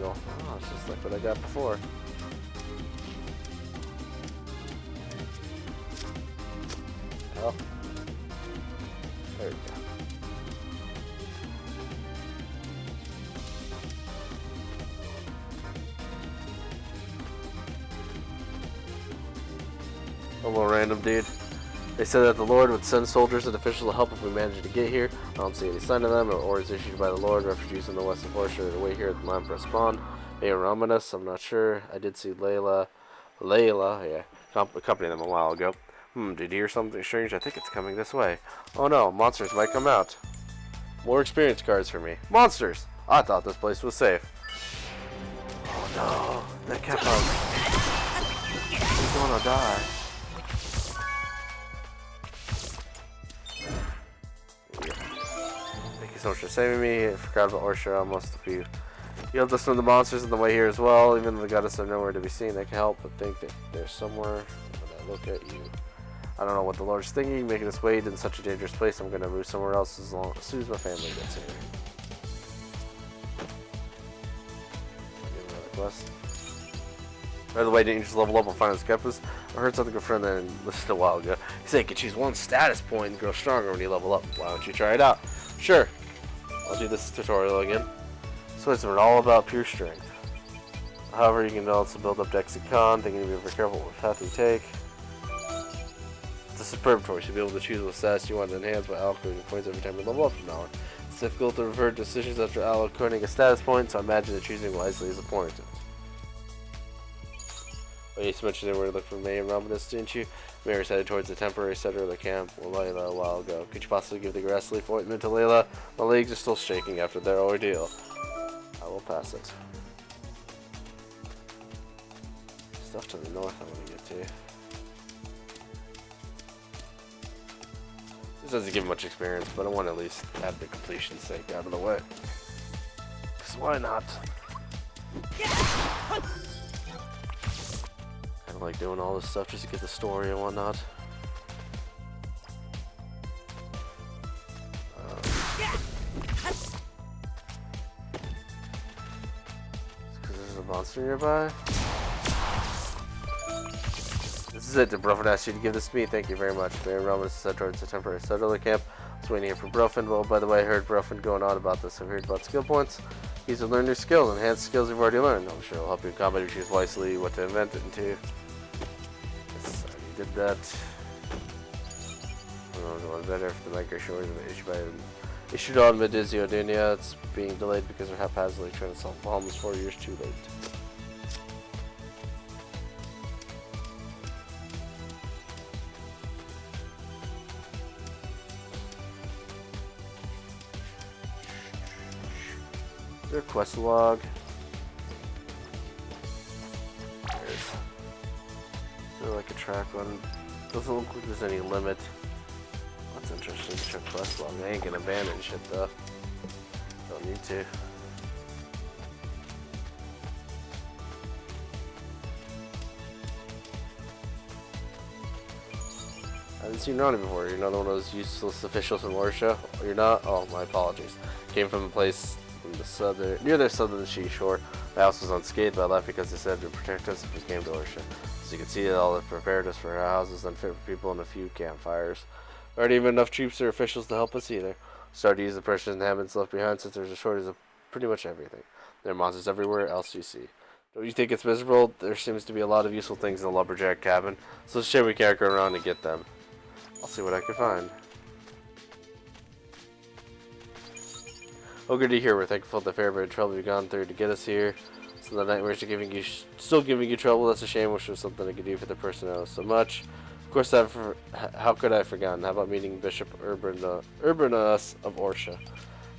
angle. Oh, it's just like what I got before. Oh. There we go. A little random, dude. They said that the Lord would send soldiers and officials to help if we managed to get here. I don't see any sign of them or orders issued by the Lord. Refugees in the west of Orsha are wait here at the mine press spawn. They are ominous, I'm not sure. I did see Layla, yeah, accompany them a while ago. Did you hear something strange? I think it's coming this way. Oh no, monsters might come out. More experience cards for me. Monsters! I thought this place was safe. Oh no, that cat bug. He's gonna die. Thank you so much for saving me. I forgot about Orsha almost a few. You helped us from the monsters on the way here as well. Even though the goddess are nowhere to be seen, I can help but think that they're somewhere when I look at you. I don't know what the Lord's thinking, making us wait in such a dangerous place. I'm gonna move somewhere else as soon as my family gets here. Quest. By the way, didn't you just level up and find Skepus? I heard something a friend that listened a while ago. He said you could choose one status point and grow stronger when you level up. Why don't you try it out? Sure. I'll do this tutorial again. So it's all about pure strength. However, you can also build up Dex and Con, thinking to be very careful what path you take. It's a superb choice. You'll be able to choose what status you want to enhance by allocating points every time you level up from now on. It's difficult to revert decisions after allocating a status point, so I imagine that choosing wisely is important. Well, you mentioned they were looking for May and Romanus, didn't you? Mary's headed towards the temporary center of the camp with Layla a while ago. Could you possibly give the grass leaf ointment to Layla? My legs are still shaking after their ordeal. I will pass it. Stuff to the north I want to get to. This doesn't give much experience, but I want to at least have the completion's sake out of the way. Because why not? Kind of like doing all this stuff just to get the story and whatnot. Because there's a monster nearby. This is it. Did Brofin ask you to give this to me? Thank you very much. Mary Roman is set towards the temporary settler camp. I was waiting here for Brofin. Well, by the way, I heard Brofin going on about this. I've heard about skill points. He's to learn new skills, enhance skills you've already learned. I'm sure it'll help you in combat if you choose wisely what to invent it into. Yes, I already did that. I don't know, better if the migration order issued on Medizio Dunia. It's being delayed because they're haphazardly trying to solve problems 4 years too late. Is there a quest log? Is there like a track one? Doesn't look like there's any limit. That's interesting. Check quest log. I ain't gonna abandon shit though. Don't need to. I haven't seen Ronnie before. You're another one of those useless officials in Orsha. You're not? Oh, my apologies. Came from a place from the near the southern seashore. My house was unscathed, but I left because they said to protect us if we came to Orsha. So you can see that all the prepared us for our houses, unfit for people, and a few campfires. There aren't even enough troops or officials to help us either. Started to use the precious inhabitants left behind since there's a shortage of pretty much everything. There are monsters everywhere else you see. Don't you think it's miserable? There seems to be a lot of useful things in the lumberjack cabin, so it's a shame we can't go around and get them. I'll see what I can find. Oh, good to hear. We're thankful for the fair bit of trouble you've gone through to get us here. So the nightmares are still giving you trouble. That's a shame. Wish there was something I could do for the person I know so much. Of course, how could I have forgotten? How about meeting Bishop Urbanus of Orsha?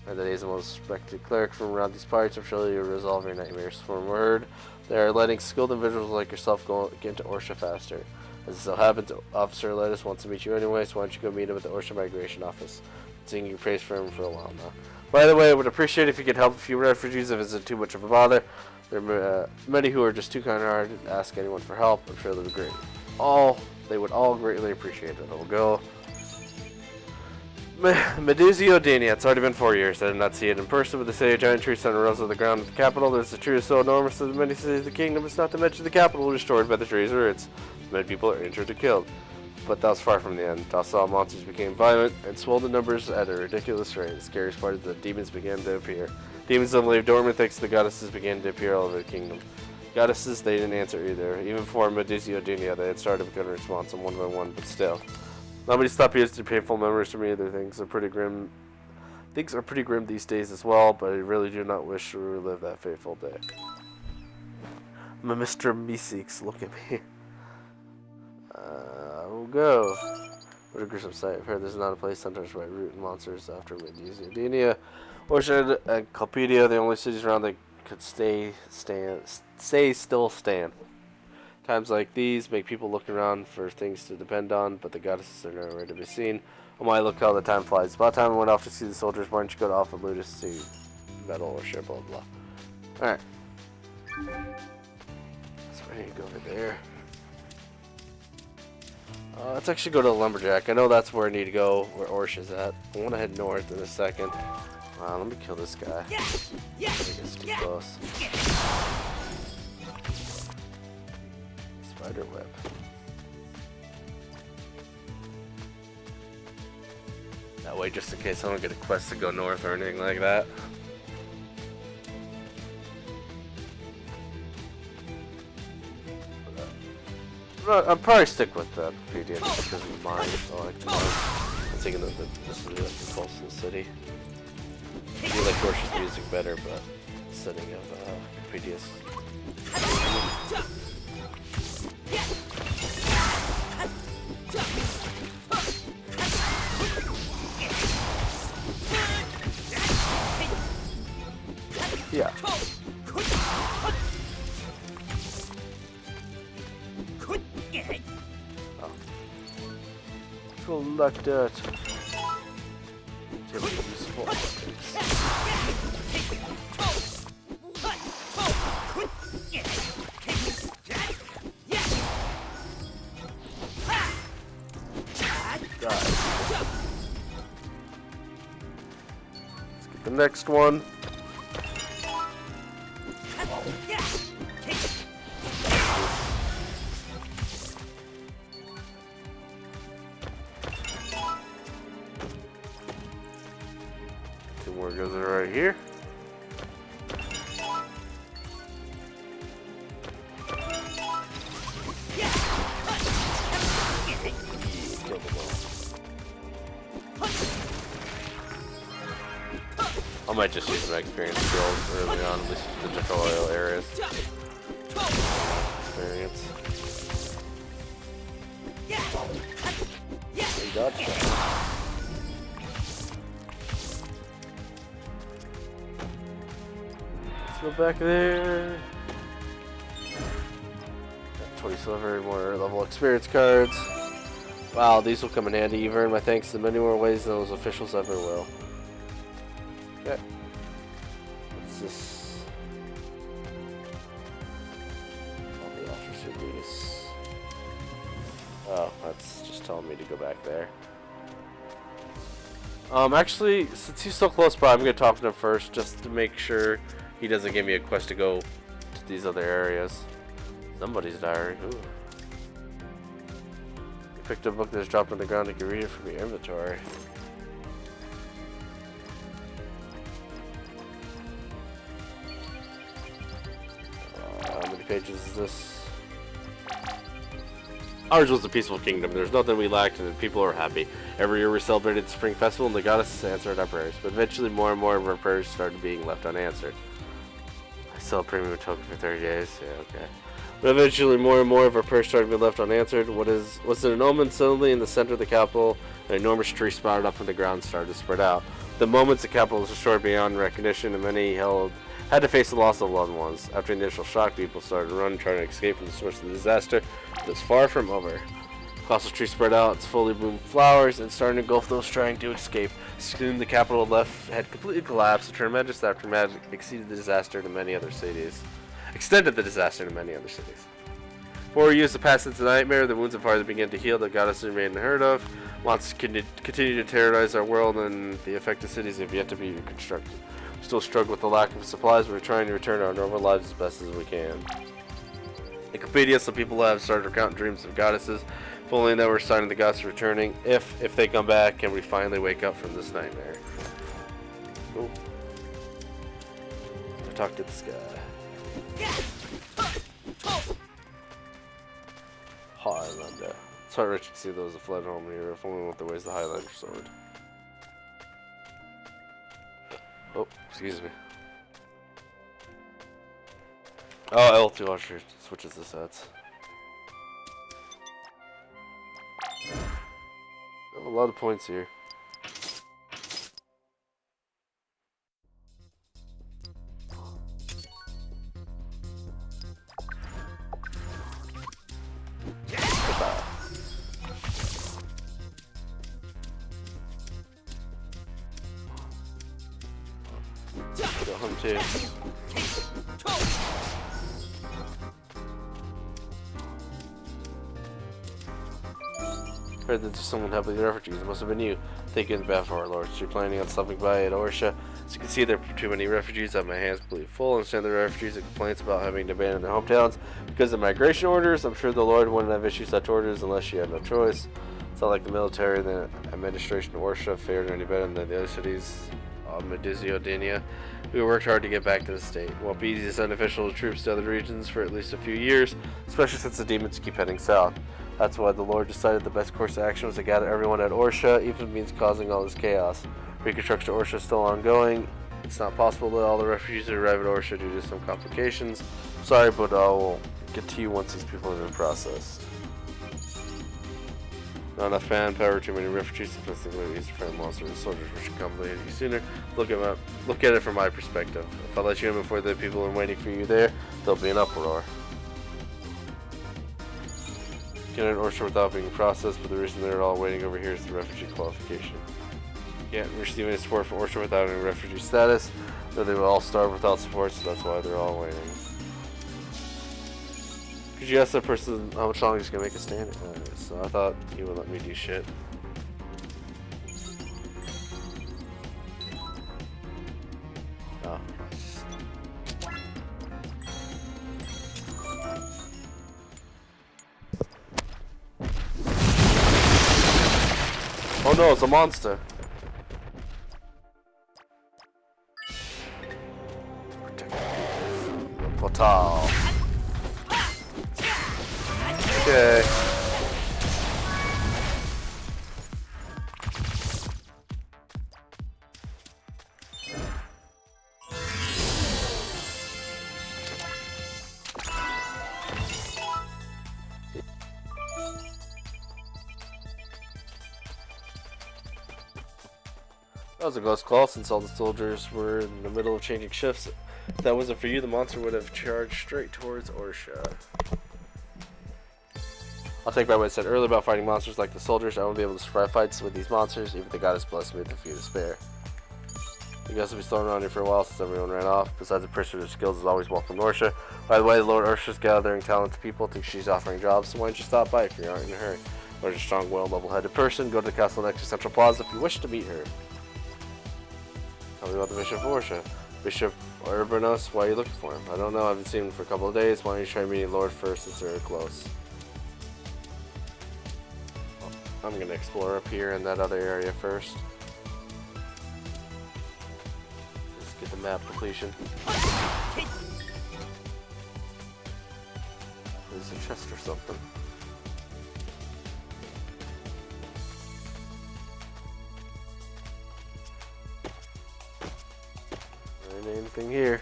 And that he's the most respected cleric from around these parts. I'm sure you'll resolve your nightmares. From word, they are letting skilled individuals like yourself get into Orsha faster. As it so happens, Officer Lettuce wants to meet you anyway, so why don't you go meet him at the Orsha Migration Office? Been seeing you praise for him for a while now. By the way, I would appreciate if you could help a few refugees if it isn't too much of a bother. There are many who are just too kind-hearted to ask anyone for help. I'm sure they would all greatly appreciate it. I will go Meduzio-Dania. It's already been 4 years. I did not see it in person, but they say a giant tree stand rose on the ground of the capital. There's a tree so enormous that many cities of the kingdom, it's not to mention the capital, were destroyed by the tree's roots. Many people are injured or killed. But that was far from the end. Docile monsters became violent and swelled in numbers at a ridiculous rate. The scariest part is that demons began to appear. Demons that lay dormant thanks to the goddesses began to appear all over the kingdom. Goddesses, they didn't answer either. Even before Meduzio-Dania, they had started to get a response one by one, but still. Nobody stopped using painful memories for me either. Things are pretty grim these days as well, but I really do not wish to relive that fateful day. Mr. Meeseeks, look at me. We'll go. What a gruesome sight. I've heard this is not a place sometimes by root and monsters after Meduzio-Dania. Orchard and Calpedia, the only cities around that could stay still stand. Times like these make people look around for things to depend on, but the goddesses are nowhere to be seen. Oh my, look how the time flies. It's about time I went off to see the soldiers. Why don't you go off and loot us to metal or shit, blah blah. Alright. So we need to go over there. Let's actually go to the Lumberjack. I know that's where I need to go, where Orsh is at. I want to head north in a second. Let me kill this guy. I think it's too close. Spider web. That way, just in case I don't get a quest to go north or anything like that. I'll probably stick with the PDM just because of mine. I like the mine. I'm thinking that this is the coastal city. I do like Dorsh's music better, but the setting of PDS. Yeah. Oh. Collect it. Let's get the next one. Two more goes right here. I might just use my experience skills early on, at least the tutorial areas. Experience. He dodged that. Let's go back there. Got 20 silver, more level experience cards. Wow, these will come in handy. You've earned my thanks in many more ways than those officials ever will. Okay. What's this? All the officer lease. Oh, that's just telling me to go back there. Actually, since he's so close by, I'm gonna talk to him first just to make sure he doesn't give me a quest to go to these other areas. Somebody's diary. Ooh. You picked up a book that's dropped on the ground. You can read it from your inventory. How many pages is this? Ours was a peaceful kingdom. There's nothing we lacked, and people are happy. Every year we celebrated the Spring Festival, and the goddesses answered our prayers. But eventually, more and more of our prayers started being left unanswered. I sell a premium token for 30 days. Yeah, okay. But eventually, more and more of our prayers started being left unanswered. Was it an omen? Suddenly, in the center of the capital, an enormous tree sprouted up from the ground and started to spread out. The moments the capital was destroyed beyond recognition, and many had to face the loss of loved ones. After the initial shock, people started to run, trying to escape from the source of the disaster. It was far from over. The colossal tree spread out its fully bloomed flowers and started to engulf those trying to escape. Soon the capital had completely collapsed. The tremendous aftermath exceeded the disaster to many other cities. Extended the disaster to many other cities. 4 years have passed since the nightmare. The wounds of fire begin to heal. The goddess remain unheard of. Monsters continue to terrorize our world, and the affected cities have yet to be reconstructed. We still struggle with the lack of supplies. We're trying to return to our normal lives as best as we can. In Wikipedia, some people have started recounting dreams of goddesses. If only that we're signing the goddess returning. If they come back, and we finally wake up from this nightmare. Cool. I talk to this guy. Highlander. It's hard rich to see those that fled home here. If only with the ways the Highlander sword. Oh, excuse me. Oh, L2 Usher switches the sets. I have a lot of points here. Too. Heard that there's someone helping the refugees. It must have been you. Thank you in behalf of our lords. You're planning on stopping by at Orsha. As you can see, there are too many refugees. I have my hands completely full. Understand the refugees and complaints about having to abandon their hometowns because of migration orders. I'm sure the Lord wouldn't have issued such orders unless she had no choice. It's not like the military and the administration of Orsha fared any better than the other cities. Medizio Dinia. We worked hard to get back to the state. It won't be easy to send official troops to other regions for at least a few years, especially since the demons keep heading south. That's why the Lord decided the best course of action was to gather everyone at Orsha, even if it means causing all this chaos. Reconstruction of Orsha is still ongoing. It's not possible that all the refugees arrive at Orsha due to some complications. Sorry, but I'll get to you once these people have been processed. Not enough manpower, too many refugees, something way easier to find monsters and soldiers which should come later sooner. Look at it from my perspective. If I let you in before the people are waiting for you there, there'll be an uproar. Get in Orsha without being processed, but the reason they're all waiting over here is the refugee qualification. Can't receive any support from Orsha without any refugee status. No, they will all starve without support, so that's why they're all waiting. Could you ask that person how much longer he's gonna make a stand? So I thought he would let me do shit. Oh. Oh no, it's a monster. Portal. Okay. That was a close call since all the soldiers were in the middle of changing shifts. If that wasn't for you, the monster would have charged straight towards Orsha. I'll take back what I said earlier about fighting monsters like the soldiers. I won't be able to survive fights with these monsters, even if the goddess blessed me with a few to spare. You guys will be thrown around here for a while since everyone ran off. Besides, the person with skills is always welcome to Orsha. By the way, Lord Orsha's gathering talented people. Think she's offering jobs, so why don't you stop by if you aren't in a hurry. Lord's a strong, well, level-headed person. Go to the castle next to Central Plaza if you wish to meet her. Tell me about the Bishop of Orsha. Bishop Urbanos, why are you looking for him? I don't know, I haven't seen him for a couple of days. Why don't you try meeting Lord first since they're close? I'm gonna explore up here in that other area first. Let's get the map completion. There's a chest or something. There ain't anything here.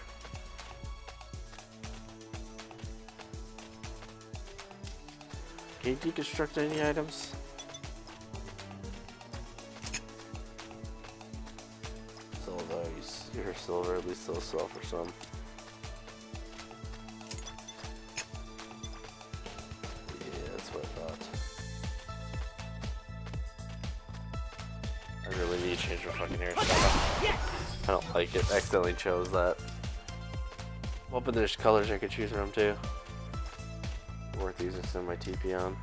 Can you deconstruct any items? Your silver, at least they'll sell for some. Yeah, that's what I thought. I really need to change my fucking hairstyle. I don't like it. I accidentally chose that. I'm hoping there's colors I could choose from too. worth using some of my TP on.